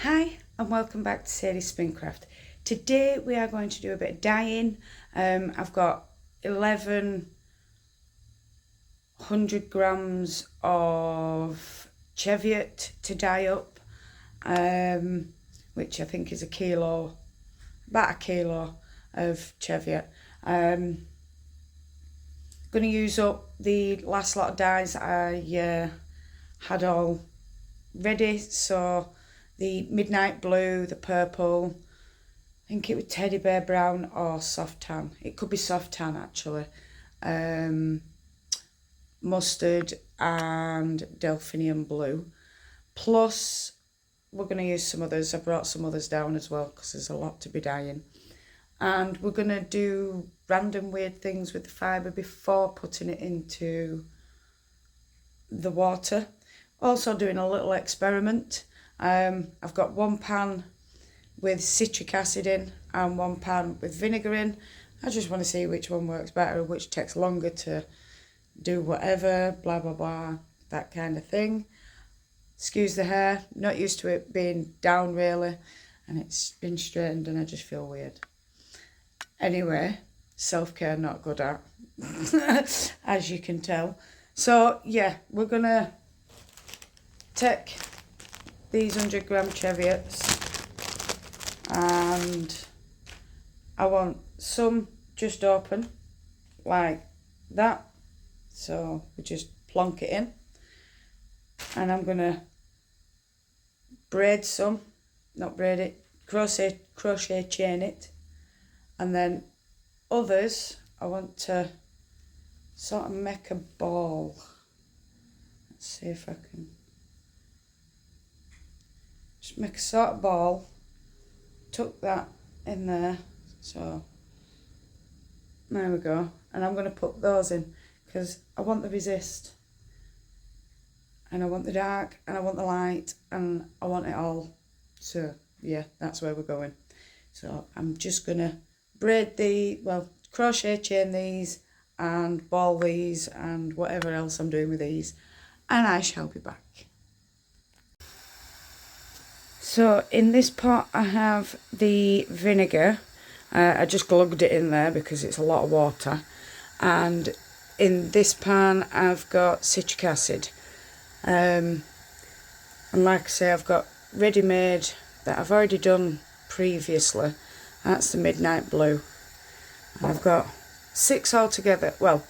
Hi and welcome back to sadiesspincraft. Today we are going to do a bit of dyeing. I've got 1100 grams of cheviot to dye up, which I think is about a kilo of cheviot. Going to use up the last lot of dyes I had all ready, so the midnight blue, the purple, I think it was teddy bear brown or soft tan. It could be soft tan actually. Mustard and delphinium blue. Plus we're going to use some others. I brought some others down as well because there's a lot to be dyeing. And we're going to do random weird things with the fibre before putting it into the water. Also doing a little experiment. I've got one pan with citric acid in and one pan with vinegar in. I just want to see which one works better, which takes longer to do whatever, blah blah blah, that kind of thing. Excuse the hair, not used to it being down really, and it's been straightened and I just feel weird. Anyway, self-care not good at, as you can tell. So yeah, we're gonna take these 100 gram cheviots, and I want some just open like that, so we just plonk it in, and I'm gonna braid some, not braid it, crochet chain it, and then others I want to sort of make a ball. Let's see if I can just make a sort of ball, tuck that in there, so there we go. And I'm going to put those in because I want the resist, and I want the dark, and I want the light, and I want it all. So yeah, that's where we're going. So I'm just going to crochet chain these and ball these and whatever else I'm doing with these, and I shall be back. So in this pot I have the vinegar. I just glugged it in there because it's a lot of water. And in this pan I've got citric acid. And like I say, I've got ready-made that I've already done previously. That's the midnight blue. And I've got 6 altogether. Well,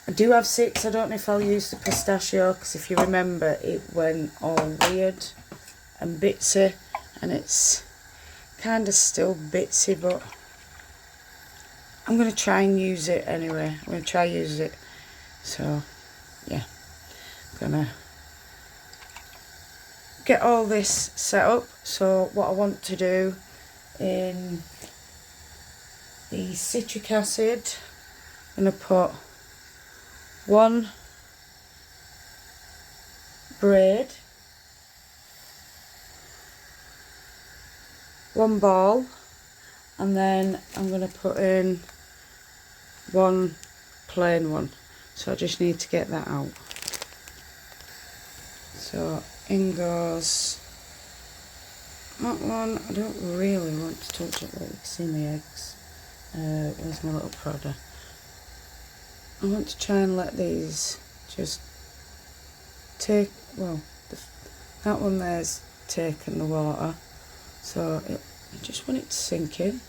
I do have 6. I don't know if I'll use the pistachio because if you remember it went all weird and bitsy, and it's kind of still bitsy, but I'm going to try and use it anyway. I'm going to try use it. So yeah, I'm going to get all this set up. So what I want to do in the citric acid, I'm going to put 1 braid, 1 ball, and then I'm going to put in 1 plain one. So I just need to get that out. So in goes that one. I don't really want to touch it, like you can see my eggs. Where's my little prodder? I want to try and let these just take, that one there's taken the water. So I just want it to sink in.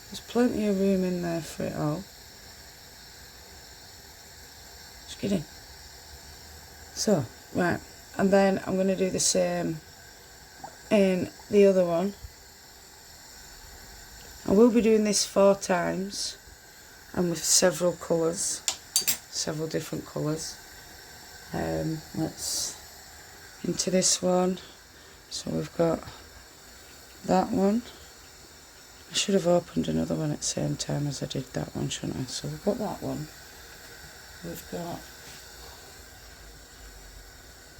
There's plenty of room in there for it all. Just kidding. So, right, and then I'm going to do the same in the other one. I will be doing this 4 times and with several colours, several different colours. Let's into this one. So we've got that one. I should have opened another one at the same time as I did that one, shouldn't I? So we've got that one. We've got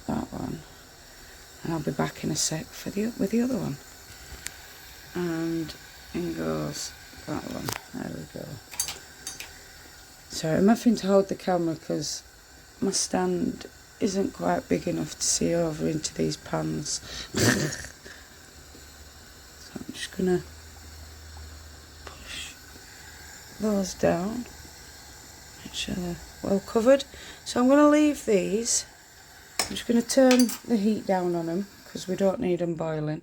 that one. And I'll be back in a sec with the other one. And in goes that one. There we go. Sorry, I'm having to hold the camera because my stand isn't quite big enough to see over into these pans. So I'm just going to push those down, make sure they're well covered. So I'm going to leave these. I'm just going to turn the heat down on them because we don't need them boiling.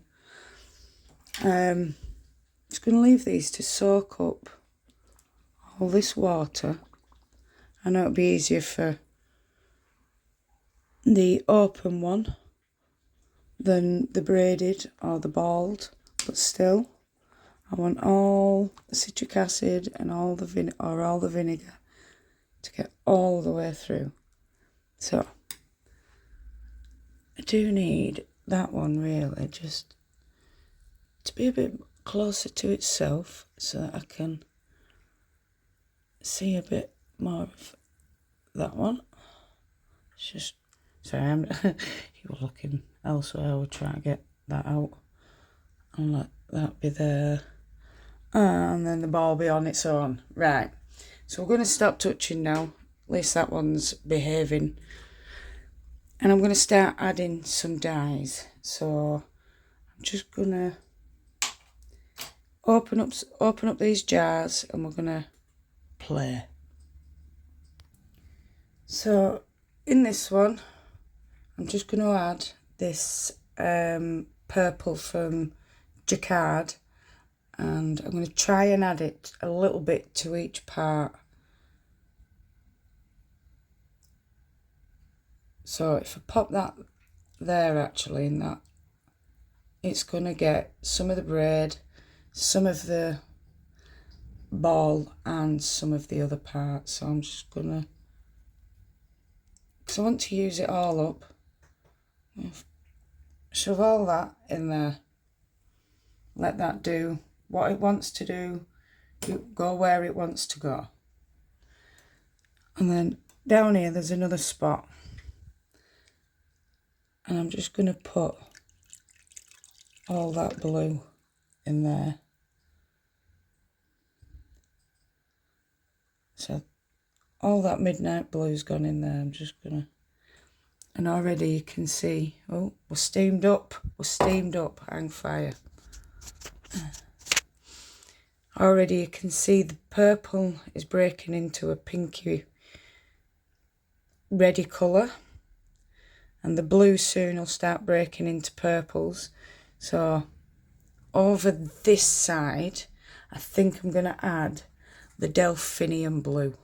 Just going to leave these to soak up all this water. I know it'll be easier for the open one than the braided or the balled, but still I want all the citric acid and all the vinegar to get all the way through. So I do need that one really just to be a bit closer to itself so that I can see a bit more of that one. It's just, sorry, you were looking elsewhere. I will try to get that out and let that be there, and then the ball be on its own. Right, so we're going to stop touching now. At least that one's behaving, and I'm going to start adding some dyes. So I'm just going to open up these jars, and we're going to play. So in this one I'm just going to add this purple from Jacquard, and I'm going to try and add it a little bit to each part. So if I pop that there, actually, in that, it's going to get some of the braid, some of the ball, and some of the other parts. So I'm just going to, because I want to use it all up, shove all that in there, let that do what it wants to do, go where it wants to go. And then down here there's another spot, and I'm just going to put all that blue in there. So all that midnight blue's gone in there. I'm just going to, and already you can see, oh, we're steamed up, hang fire. Already you can see the purple is breaking into a pinky reddy colour, and the blue soon will start breaking into purples. So over this side I think I'm going to add the delphinium blue.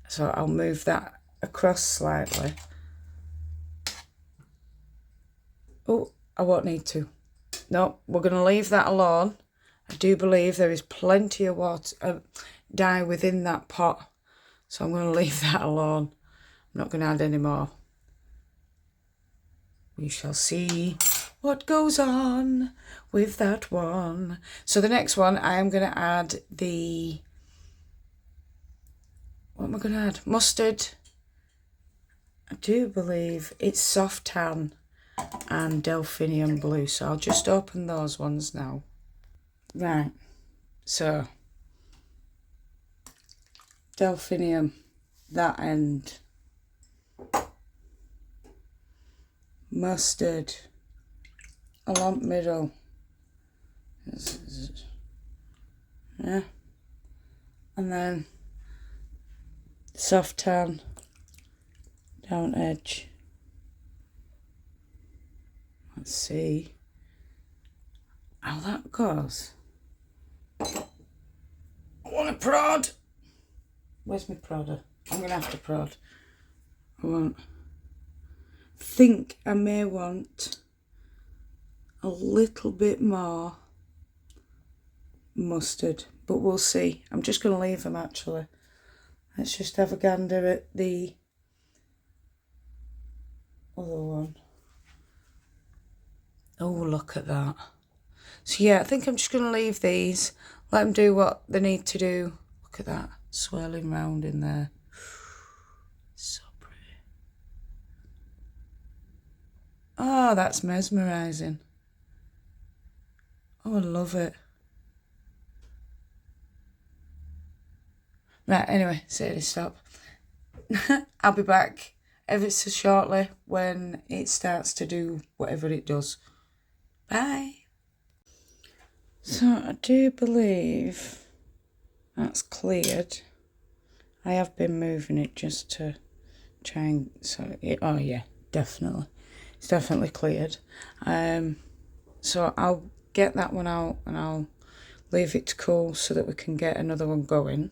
So I'll move that across slightly. Oh, I won't need to. No, we're going to leave that alone. I do believe there is plenty of water, dye within that pot, so I'm going to leave that alone. I'm not going to add any more. We shall see what goes on with that one. So the next one, I am going to add the, what am I going to add? Mustard. I do believe it's soft tan and delphinium blue, so I'll just open those ones now. Right, so delphinium, that end, mustard along middle, yeah, and then soft tan down edge. Let's see how that goes. I want a prod. Where's my prodder? I'm going to have to prod. Think I may want a little bit more mustard, but we'll see. I'm just going to leave them actually. Let's just have a gander at the other one. Oh, look at that. So yeah, I think I'm just going to leave these, let them do what they need to do. Look at that, swirling round in there. So pretty. Oh, that's mesmerising. Oh, I love it. Right, anyway, Sadie, stop. I'll be back ever so shortly when it starts to do whatever it does. Bye. So I do believe that's cleared. I have been moving it just to try and, oh yeah, definitely. It's definitely cleared. So I'll get that one out and I'll leave it to cool so that we can get another one going.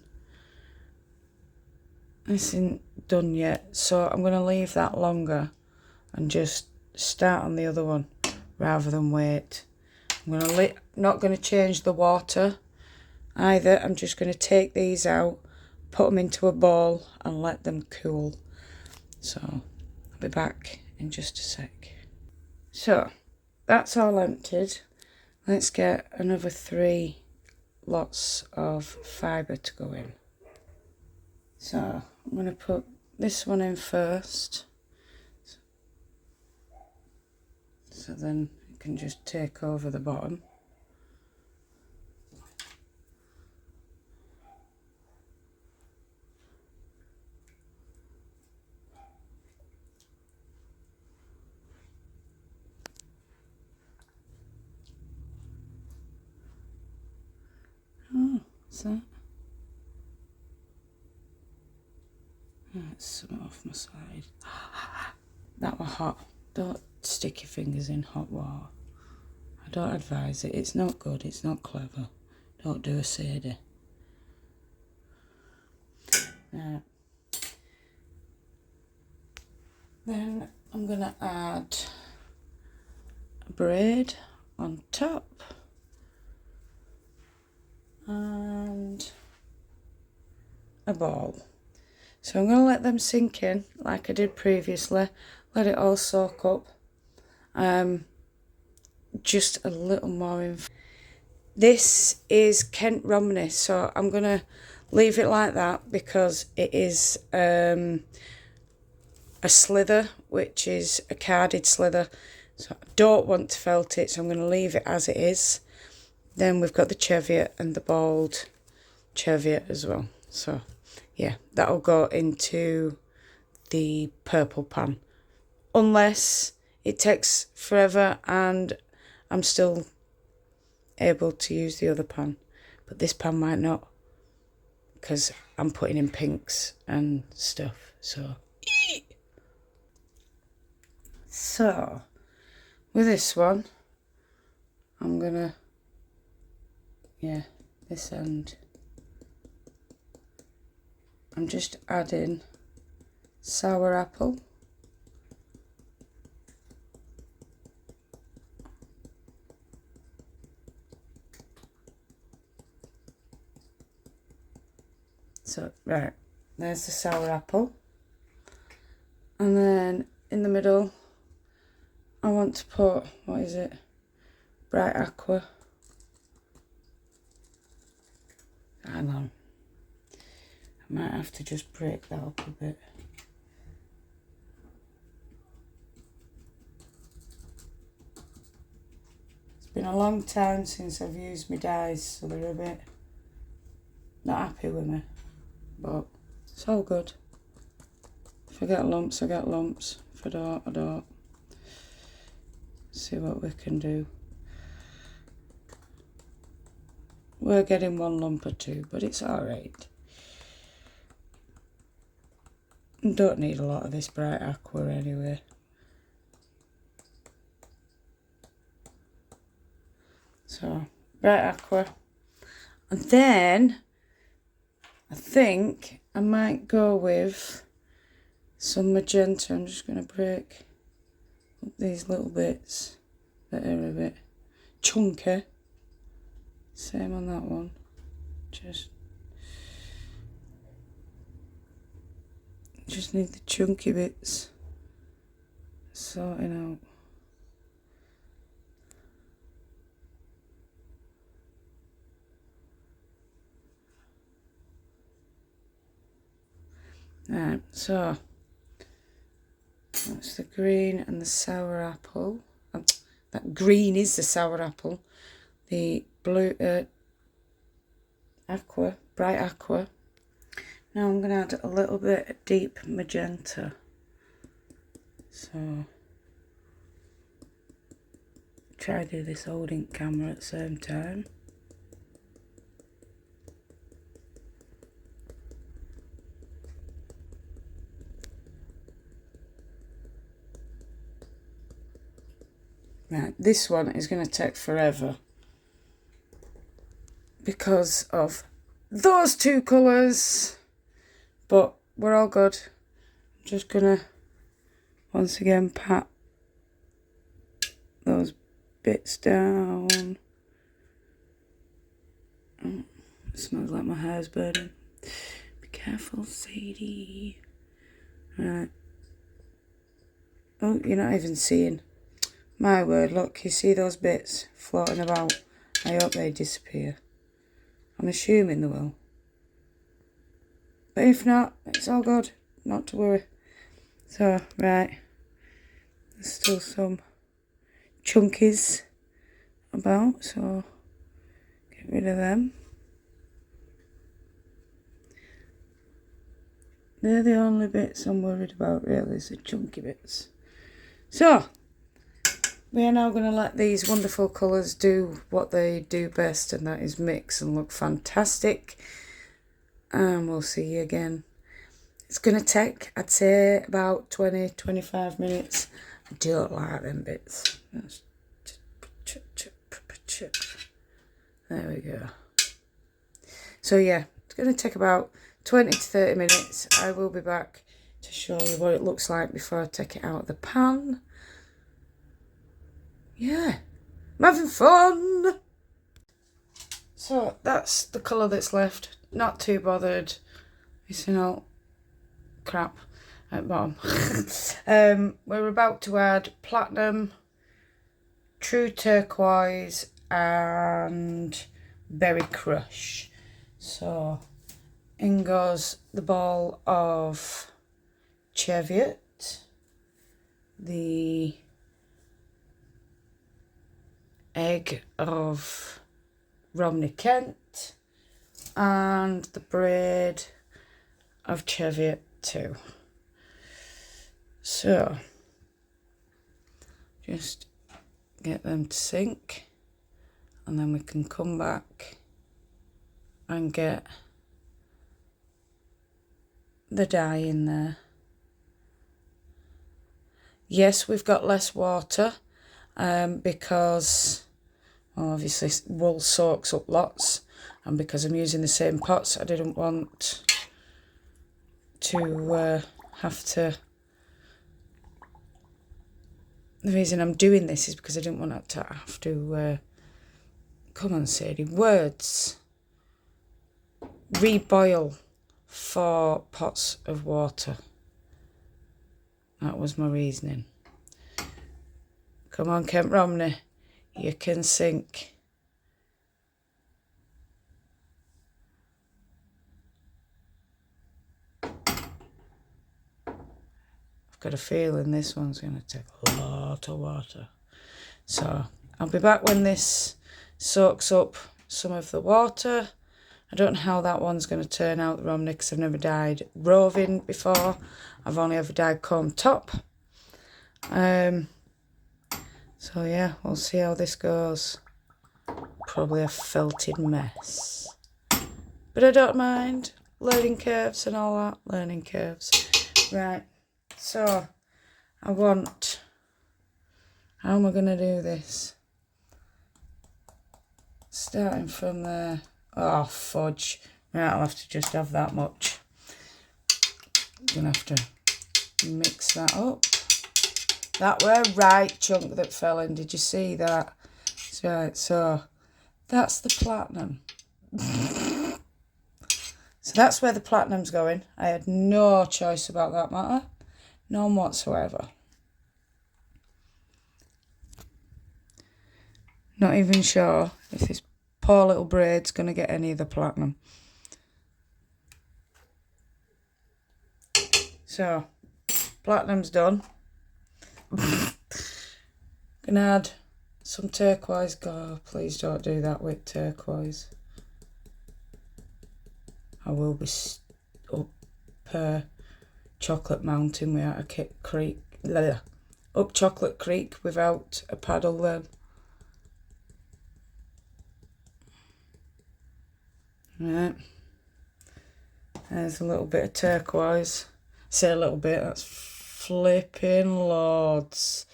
This isn't done yet, so I'm going to leave that longer and just start on the other one rather than wait. I'm not going to change the water either. I'm just going to take these out, put them into a bowl and let them cool. So I'll be back in just a sec. So that's all emptied. Let's get another 3 lots of fibre to go in. So I'm going to put this one in first. So then it can just take over the bottom. Oh, what's that? That's some off my side. That was hot. Don't stick your fingers in hot water. I don't advise it. It's not good. It's not clever. Don't do a sadie. Then I'm going to add a braid on top and a ball. So I'm going to let them sink in like I did previously. Let it all soak up. Just a little more. This is Kent Romney, so I'm going to leave it like that because it is a slither, which is a carded slither. So I don't want to felt it, so I'm going to leave it as it is. Then we've got the cheviot and the balled cheviot as well. So yeah, that'll go into the purple pan. Unless it takes forever and I'm still able to use the other pan. But this pan might not, because I'm putting in pinks and stuff. So with this one, I'm gonna, this end, I'm just adding sour apple. So, right, there's the sour apple. And then in the middle, I want to put, what is it? Bright aqua. Hang on. I might have to just break that up a bit. It's been a long time since I've used my dyes, so they're a bit not happy with me. But it's all good. If I get lumps, I get lumps. If I don't, I don't. See what we can do. We're getting 1 lump or 2, but it's alright. Don't need a lot of this bright aqua anyway. So, bright aqua. And then I think I might go with some magenta. I'm just going to break up these little bits that are a bit chunky. Same on that one. Just need the chunky bits sorting out. Right, so that's the green and the sour apple. That green is the sour apple. The blue, aqua, bright aqua. Now I'm going to add a little bit of deep magenta. So try to do this holding camera at the same time. Right, this one is going to take forever because of those two colours, but we're all good. I'm just going to once again pat those bits down. Oh, it smells like my hair's burning. Be careful, Sadie. Right. Oh, you're not even seeing. My word, look, you see those bits floating about? I hope they disappear. I'm assuming they will. But if not, it's all good. Not to worry. So, right. There's still some chunkies about, so get rid of them. They're the only bits I'm worried about, really, is the chunky bits. So, we are now going to let these wonderful colours do what they do best, and that is mix and look fantastic. And we'll see you again. It's going to take, I'd say, about 20-25 minutes. I don't like them bits. There we go. So yeah, it's going to take about 20 to 30 minutes. I will be back to show you what it looks like before I take it out of the pan. Yeah, I'm having fun. So that's the colour that's left. Not too bothered. It's all crap at the bottom. We're about to add platinum, true turquoise and berry crush. So in goes the ball of Cheviot, the egg of Romney Kent, and the braid of Cheviot too. So just get them to sink, and then we can come back and get the dye in there. Yes, we've got less water because, well, obviously wool soaks up lots, and because I'm using the same pots, I didn't want to have to. The reason I'm doing this is because I didn't want to have to, come on Sadie, words, reboil 4 pots of water. That was my reasoning. Come on, Kent Romney, you can sink. I've got a feeling this one's going to take a lot of water. So I'll be back when this soaks up some of the water. I don't know how that one's going to turn out, Romney, because I've never dyed roving before. I've only ever dyed comb top. So yeah, we'll see how this goes. Probably a felted mess. But I don't mind. Learning curves and all that. Learning curves. Right. So, I want... How am I going to do this? Starting from there. Oh, fudge. Right, I'll have to just have that much. I'm going to have to mix that up. That were right chunk that fell in. Did you see that? Right, so that's the platinum. So that's where the platinum's going. I had no choice about that matter. None whatsoever. Not even sure if this poor little braid's going to get any of the platinum. So, platinum's done. Gonna add some turquoise. God, please don't do that with turquoise. I will be up Chocolate Mountain without a creek up Chocolate Creek without a paddle then. Right. There's a little bit of turquoise. Say a little bit, that's flipping loads.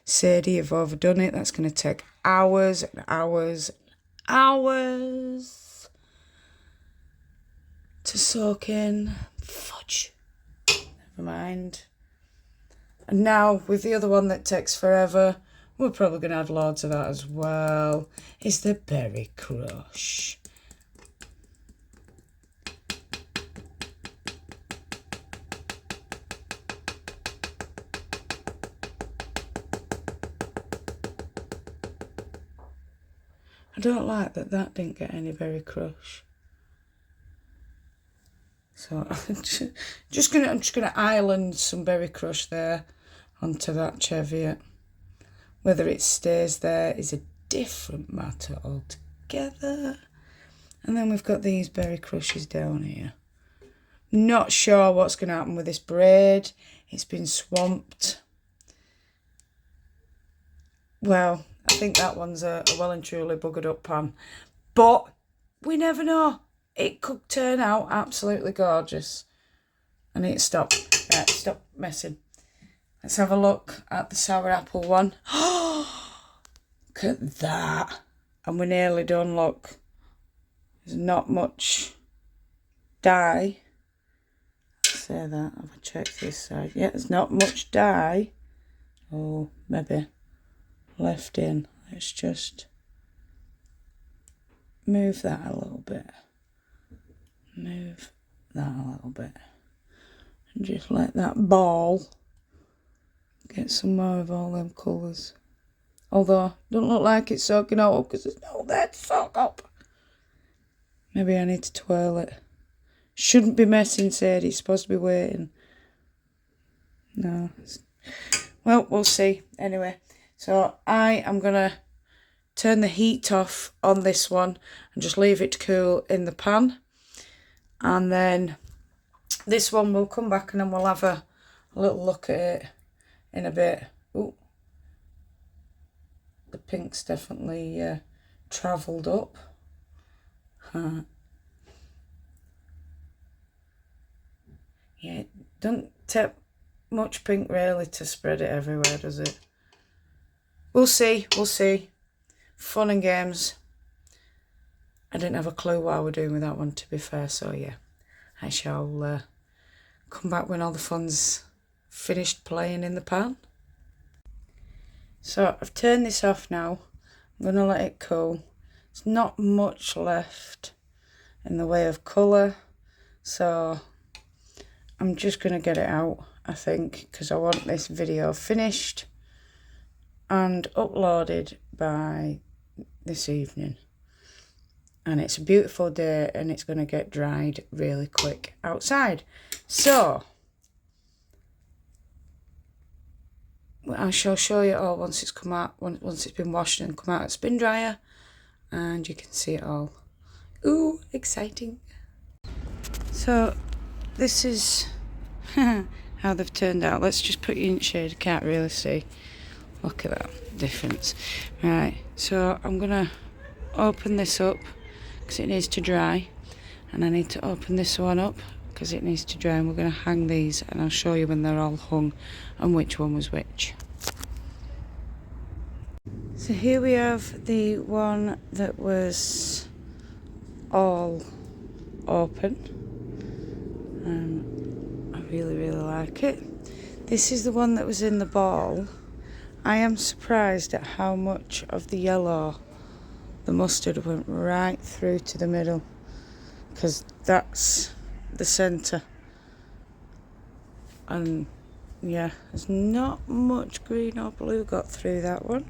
Sadie, you've overdone it. That's going to take hours and hours and hours to soak in. Fudge. Never mind. And now with the other one that takes forever, we're probably going to add loads of that as well, is the Berry Crush. I don't like that didn't get any Berry Crush. So I'm just gonna island some Berry Crush there onto that Cheviot. Whether it stays there is a different matter altogether. And then we've got these Berry Crushes down here. Not sure what's going to happen with this braid. It's been swamped. Well, I think that one's a well and truly buggered up pan. But we never know. It could turn out absolutely gorgeous. I need to stop. Right, stop messing. Let's have a look at the sour apple one. Look at that. And we're nearly done, look. There's not much dye. Say that. Have I checked this side? Yeah, there's not much dye. Oh, maybe left in. Let's just move that a little bit. Move that a little bit. And just let that ball get some more of all them colours. Although, don't look like it's soaking up because there's no there to soak up. Maybe I need to twirl it. Shouldn't be messing, Sadie. It's supposed to be waiting. No. Well, we'll see. Anyway, so I am going to turn the heat off on this one and just leave it to cool in the pan. And then this one we'll come back and then we'll have a little look at it in a bit. Ooh. The pink's definitely travelled up. Yeah, it doesn't take much pink really to spread it everywhere, does it? We'll see, we'll see. Fun and games. I didn't have a clue what I was doing with that one, to be fair, so yeah. I shall come back when all the fun's finished playing in the pan. So I've turned this off now. I'm going to let it cool. There's not much left in the way of colour, so I'm just going to get it out, I think, because I want this video finished and uploaded by this evening. And it's a beautiful day and it's going to get dried really quick outside. So I shall show you all once it's come out, once it's been washed and come out of spin dryer, and you can see it all. Ooh, exciting. So this is how they've turned out. Let's just put you in shade, can't really see. Look at that difference. Right, so I'm gonna open this up because it needs to dry, and I need to open this one up because it needs to dry, and we're going to hang these and I'll show you when they're all hung and which one was which. So here we have the one that was all open. I really like it. This is the one that was in the ball. I am surprised at how much of the yellow, the mustard, went right through to the middle, because that's the centre. And yeah, there's not much green or blue got through that one.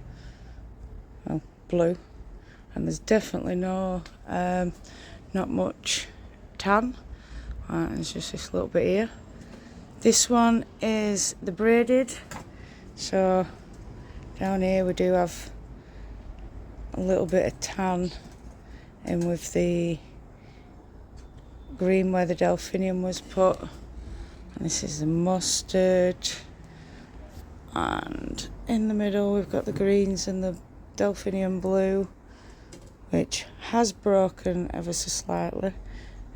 Well, blue. And there's definitely not much tan. It's just this little bit here. This one is the braided. So down here we do have a little bit of tan in with the green where the delphinium was put. And this is the mustard. And in the middle we've got the greens and the delphinium blue, which has broken ever so slightly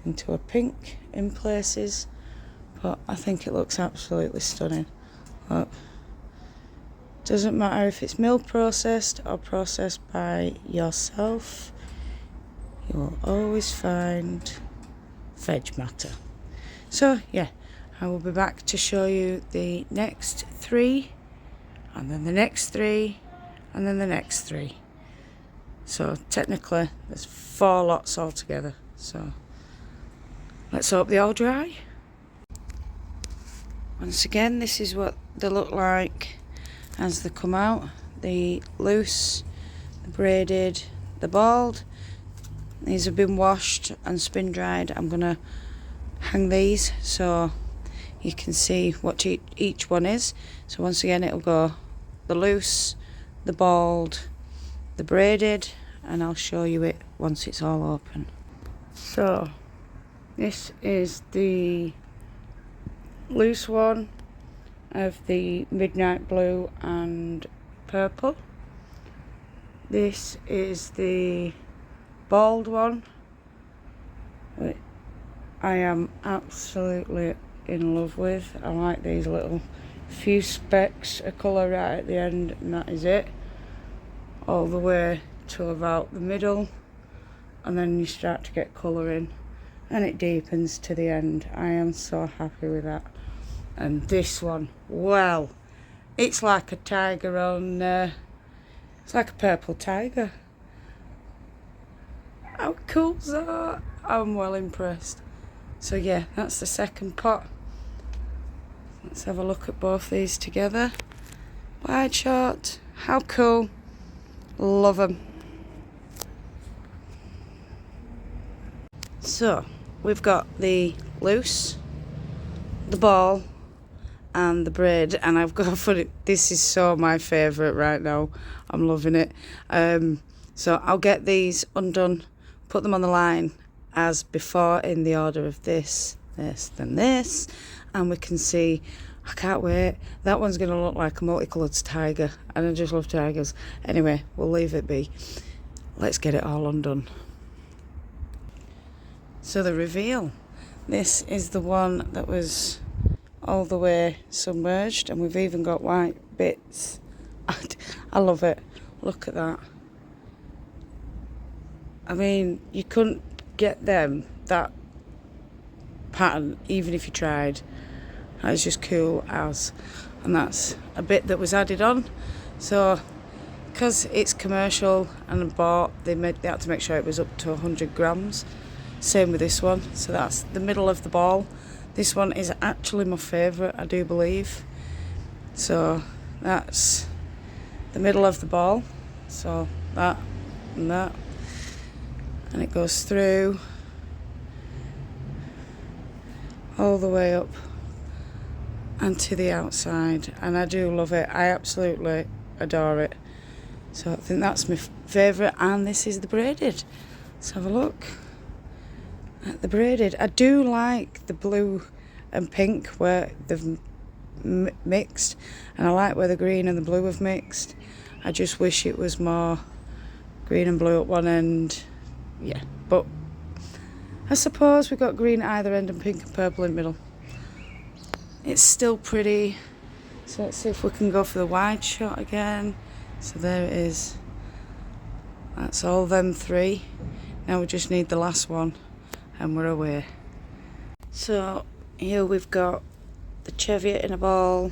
into a pink in places, but I think it looks absolutely stunning. Look. Doesn't matter if it's mill processed or processed by yourself, you will always find veg matter. So yeah, I will be back to show you the next 3, and then the next 3, and then the next 3. So technically there's 4 lots altogether. So let's hope they all dry. Once again, this is what they look like as they come out. The loose, the braided, the bald. These have been washed and spin dried. I'm gonna hang these so you can see what each one is. So once again, it'll go the loose, the bald, the braided, and I'll show you it once it's all open. So this is the loose one of the midnight blue and purple. This is the bald one, which I am absolutely in love with. I like these little few specks of colour right at the end, and that is it, all the way to about the middle, and then you start to get colour in and it deepens to the end. I am so happy with that. And this one, well, it's like a tiger on, it's like a purple tiger. How cool's that? I'm well impressed. So yeah, that's the second pot. Let's have a look at both these together. Wide shot, how cool. Love them. So, we've got the loose, the ball, and the braid, and I've got for it. This is so my favourite right now. I'm loving it. So I'll get these undone, put them on the line as before in the order of this, then this, and we can see. I can't wait. That one's going to look like a multicoloured tiger, and I just love tigers. Anyway, we'll leave it be. Let's get it all undone. So the reveal. This is the one that was all the way submerged, and we've even got white bits. I love it. Look at that. I mean, you couldn't get that pattern even if you tried. That is just cool as. And that's a bit that was added on. So because it's commercial and bought, they had to make sure it was up to 100 grams. Same with this one. So that's the middle of the ball. This one is actually my favourite, I do believe. So that's the middle of the ball. So that and that. And it goes through all the way up and to the outside. And I do love it. I absolutely adore it. So I think that's my favourite. And this is the braided. Let's have a look at the braided. I do like the blue and pink where they've mixed, and I like where the green and the blue have mixed. I just wish it was more green and blue at one end. Yeah, but I suppose we've got green at either end and pink and purple in the middle. It's still pretty. So let's see if we can go for the wide shot again. So there it is. That's all them 3. Now we just need the last one and we're away. So here we've got the Cheviot in a ball.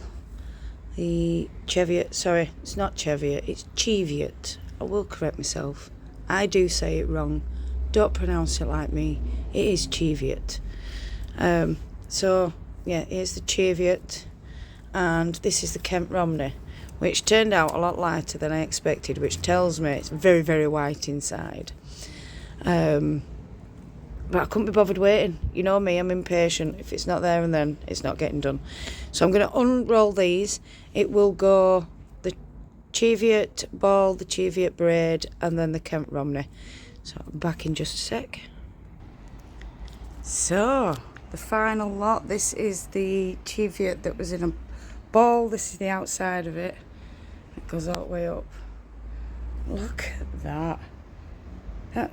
The Cheviot, sorry, it's not Cheviot, it's Cheviot. I will correct myself. I do say it wrong. Don't pronounce it like me. It is Cheviot. So yeah, here's the Cheviot, and this is the Kent Romney, which turned out a lot lighter than I expected, which tells me it's very, very white inside. But I couldn't be bothered waiting. You know me, I'm impatient. If it's not there and then, it's not getting done. So I'm going to unroll these. It will go the Cheviot ball, the Cheviot braid, and then the Kent Romney. So I'm back in just a sec. So the final lot. This is the Cheviot that was in a ball. This is the outside of it. It goes all the way up. Look at that.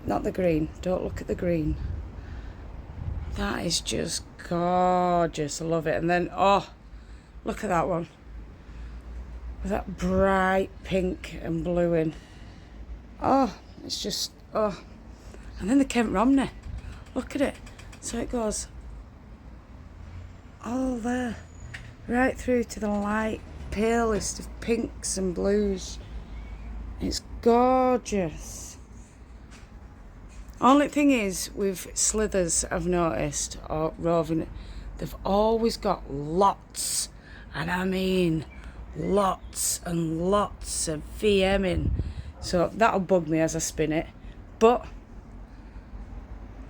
Not the green. Don't look at the green. That is just gorgeous. I love it. And then, oh, look at that one. With that bright pink and blue in. Oh, it's just, oh. And then the Kent Romney. Look at it. So it goes all there. Right through to the light palest of pinks and blues. It's gorgeous. Only thing is, with slithers, I've noticed, or roving, they've always got lots, and I mean lots and lots of VM in. So that'll bug me as I spin it. But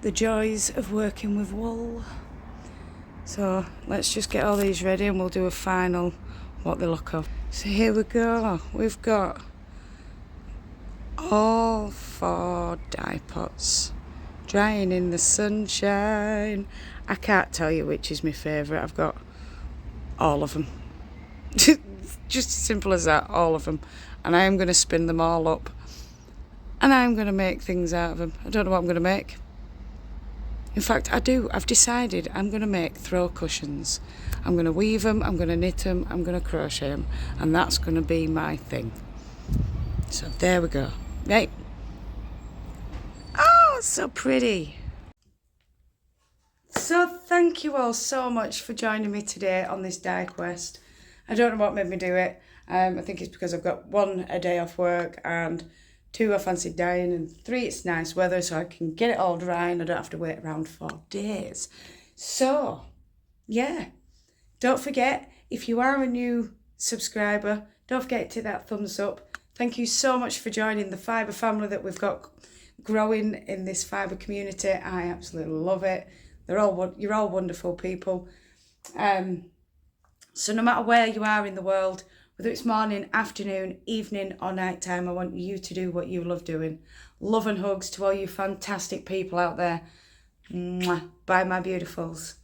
the joys of working with wool. So let's just get all these ready and we'll do a final what they look of. So here we go. We've got all 4 dye pots drying in the sunshine. I can't tell you which is my favourite. I've got all of them. Just as simple as that, all of them. And I am going to spin them all up. And I'm going to make things out of them. I don't know what I'm going to make. In fact, I do. I've decided I'm going to make throw cushions. I'm going to weave them, I'm going to knit them, I'm going to crochet them. And that's going to be my thing. So there we go. Right. Oh, it's so pretty. So thank you all so much for joining me today on this dye quest. I don't know what made me do it. I think it's because I've got 1, a day off work, and 2, I fancied dyeing, and 3, it's nice weather so I can get it all dry and I don't have to wait around for days. So, yeah, don't forget, if you are a new subscriber, don't forget to hit that thumbs up. Thank you so much for joining the fibre family that we've got growing in this fibre community. I absolutely love it. You're all wonderful people. So no matter where you are in the world, whether it's morning, afternoon, evening or night time, I want you to do what you love doing. Love and hugs to all you fantastic people out there. Mwah. Bye, my beautifuls.